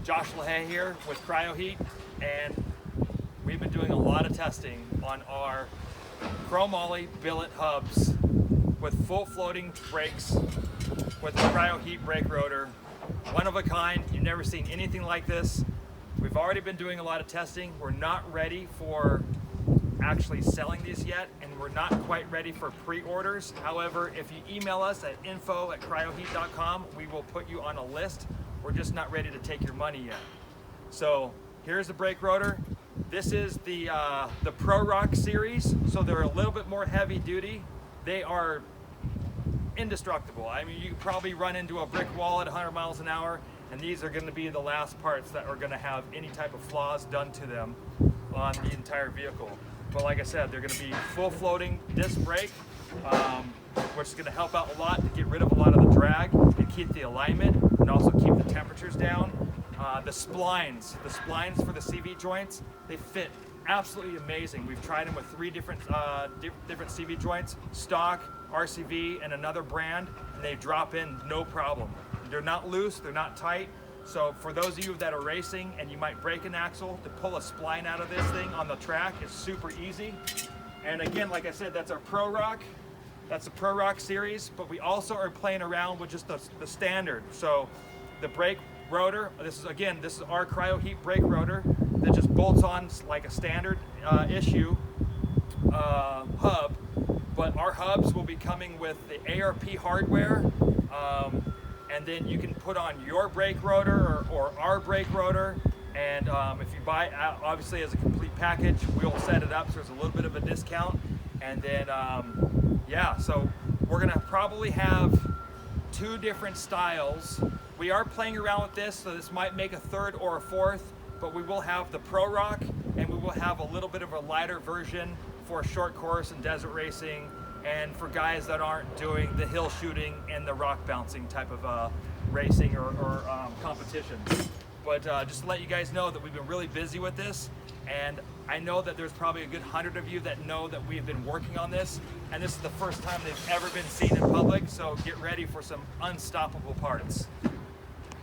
Josh LaHaye here with CryoHeat, and we've been doing a lot of testing on our Chromoly Billet hubs with full floating brakes with the CryoHeat brake rotor. One of a kind. You've never seen anything like this. We've already been doing a lot of testing. We're not ready for actually selling these yet, and we're not quite ready for pre-orders. However, if you email us at info@cryoheat.com, we will put you on a list. We're just not ready to take your money yet. So here's the brake rotor. This is the Pro Rock series, so they're a little bit more heavy duty. They are indestructible. I mean, you could probably run into a brick wall at 100 miles an hour, and these are going to be the last parts that are going to have any type of flaws done to them on the entire vehicle. But like I said, they're going to be full floating disc brake, which is going to help out a lot to get rid of a lot of the drag and keep the alignment and also keep the temperatures down. The splines for the CV joints, they fit absolutely amazing. We've tried them with 3 different CV joints, stock, RCV, and another brand, and they drop in no problem. They're not loose, they're not tight. So for those of you that are racing and you might break an axle, to pull a spline out of this thing on the track is super easy. And again, like I said, that's our Pro Rock. That's the Pro Rock series, but we also are playing around with just the standard. So the brake rotor, this is our CryoHeat brake rotor that just bolts on like a standard issue hub, but our hubs will be coming with the ARP hardware, and then you can put on your brake rotor or our brake rotor, and if you buy obviously as a complete package, we'll set it up so there's a little bit of a discount. And then yeah, so we're gonna probably have 2 different styles. We are playing around with this, so this might make a 3rd or a 4th, but we will have the Pro Rock, and we will have a little bit of a lighter version for short course and desert racing, and for guys that aren't doing the hill shooting and the rock bouncing type of racing or competitions. But just to let you guys know that we've been really busy with this, and I know that there's probably a good 100 of you that know that we've been working on this, and this is the first time they've ever been seen in public, so get ready for some unstoppable parts.